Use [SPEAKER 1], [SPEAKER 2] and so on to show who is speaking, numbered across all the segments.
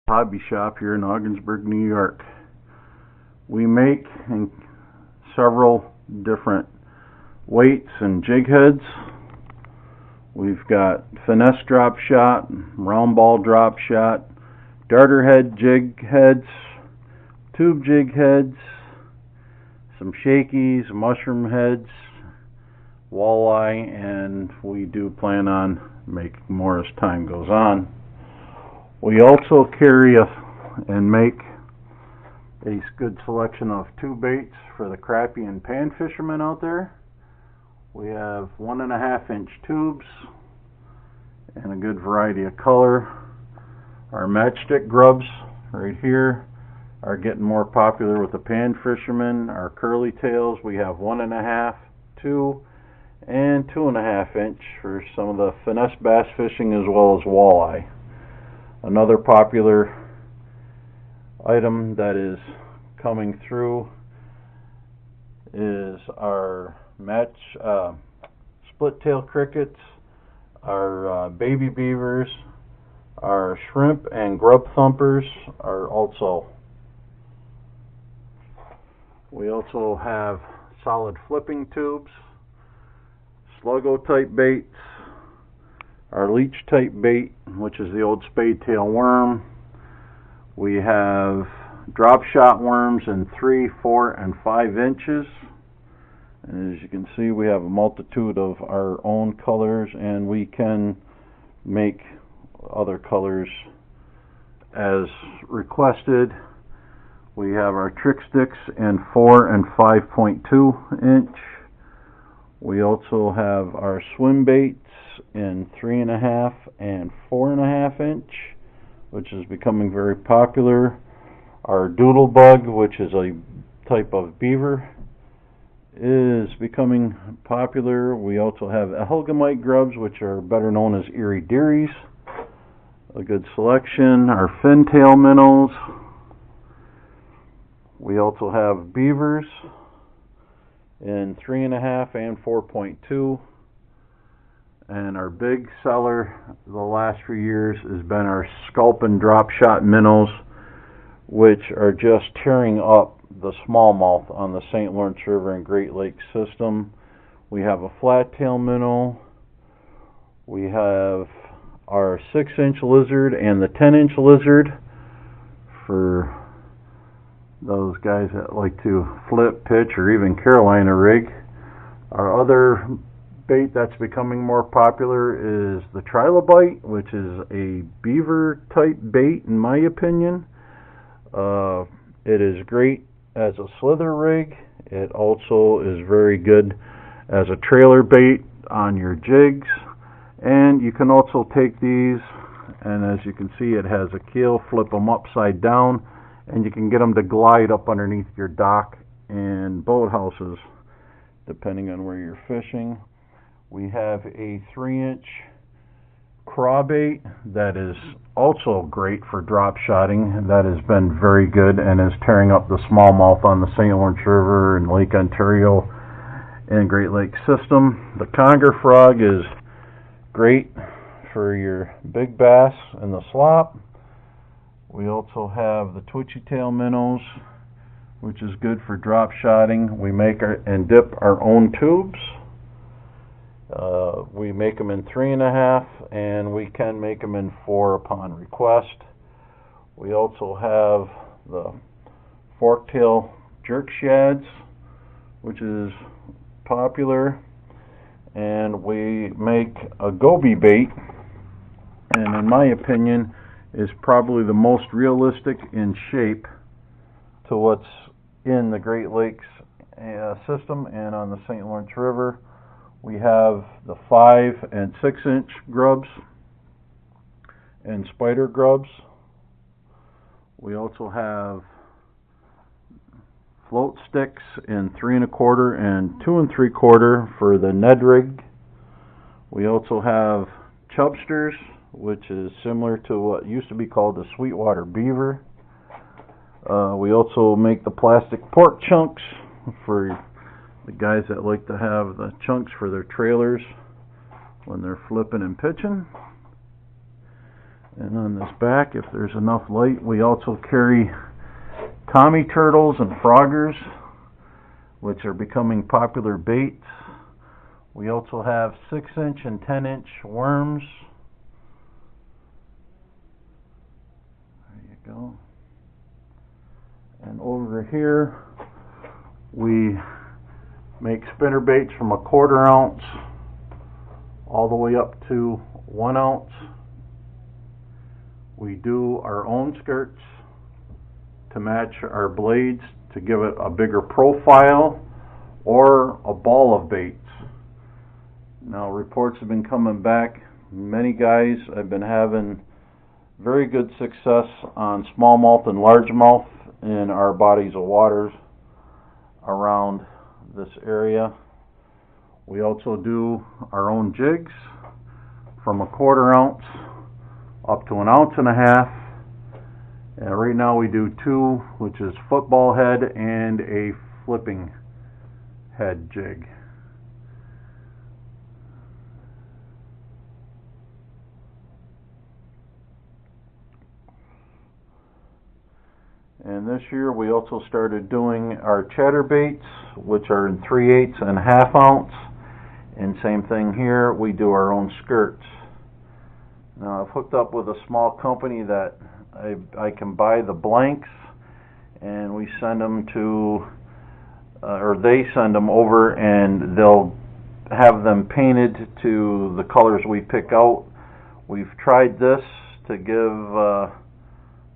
[SPEAKER 1] Hobby Shop here in Ogdensburg, New York. We make several different weights and jig heads. We've got finesse drop shot, round ball drop shot, darter head jig heads, tube jig heads, some shakies, mushroom heads, walleye, and we do plan on making more as time goes on. We also carry and make a good selection of tube baits for the crappie and pan fishermen out there. We have 1.5 inch tubes and a good variety of color. Our matchstick grubs right here are getting more popular with the pan fishermen. Our curly tails, we have 1.5, 2, and 2.5 inch for some of the finesse bass fishing as well as walleye. Another popular item that is coming through is our split tail crickets, our baby beavers, our shrimp and grub thumpers are also. We also have solid flipping tubes, sluggo type baits, our leech type bait, which is the old spade tail worm. We have drop shot worms in 3, 4, and 5 inches. And as you can see, we have a multitude of our own colors, and we can make other colors as requested. We have our trick sticks in 4 and 5.2 inch. We also have our swim baits in 3.5 and 4.5 inch, which is becoming very popular. Our doodle bug, which is a type of beaver, is becoming popular. We also have Helgamite grubs, which are better known as Erie Dearies, a good selection. Our fintail minnows. We also have beavers in 3.5 and 4.2. And our big seller the last few years has been our sculpin drop shot minnows, which are just tearing up the smallmouth on the St. Lawrence River and Great Lakes system. We have a flat tail minnow. We have our 6-inch lizard and the 10-inch lizard for those guys that like to flip, pitch, or even Carolina rig. Our other bait that's becoming more popular is the trilobite, which is a beaver type bait in my opinion. It is great as a slither rig. It also is very good as a trailer bait on your jigs, and you can also take these, and as you can see, it has a keel, flip them upside down, and you can get them to glide up underneath your dock and boathouses depending on where you're fishing. We have a 3-inch crawbait that is also great for drop shotting. That has been very good and is tearing up the smallmouth on the St. Lawrence River and Lake Ontario and Great Lakes system. The conger frog is great for your big bass in the slop. We also have the twitchy tail minnows, which is good for drop shotting. We make and dip our own tubes. We make them in 3.5, and we can make them in 4 upon request. We also have the forktail jerk shads, which is popular, and we make a goby bait, and in my opinion is probably the most realistic in shape to what's in the Great Lakes system and on the St. Lawrence River. We have the 5 and 6-inch grubs and spider grubs. We also have float sticks in 3 1/4 and 2 3/4 for the Ned rig. We also have chubsters, which is similar to what used to be called the Sweetwater beaver. We also make the plastic pork chunks for the guys that like to have the chunks for their trailers when they're flipping and pitching. And on this back, if there's enough light, we also carry Tommy turtles and froggers, which are becoming popular baits. We also have 6-inch and 10-inch worms. There you go. And over here, we make spinner baits from a 1/4 ounce all the way up to 1 ounce. We do our own skirts to match our blades to give it a bigger profile, or a ball of baits. Now, reports have been coming back. Many guys have been having very good success on smallmouth and largemouth in our bodies of waters around this area. We also do our own jigs from a 1/4 ounce up to 1.5 ounces. And right now we do 2, which is football head and a flipping head jig. And this year we also started doing our chatterbaits, which are in 3/8 and 1/2 ounce. And same thing here, we do our own skirts. Now, I've hooked up with a small company that I can buy the blanks, and we send them to, or they send them over, and they'll have them painted to the colors we pick out. We've tried this to give a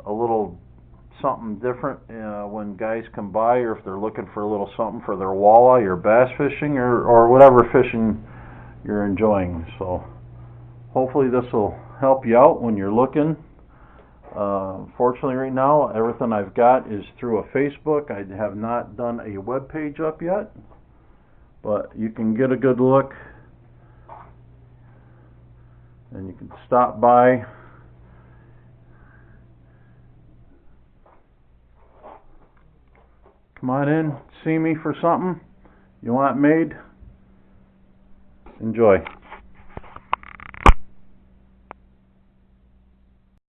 [SPEAKER 1] little something different when guys come by, or if they're looking for a little something for their walleye or bass fishing, or whatever fishing you're enjoying. So hopefully this will help you out when you're looking. Fortunately right now everything I've got is through a Facebook. I have not done a web page up yet, but you can get a good look, and you can stop by. Come on in, see me for something you want made. Enjoy.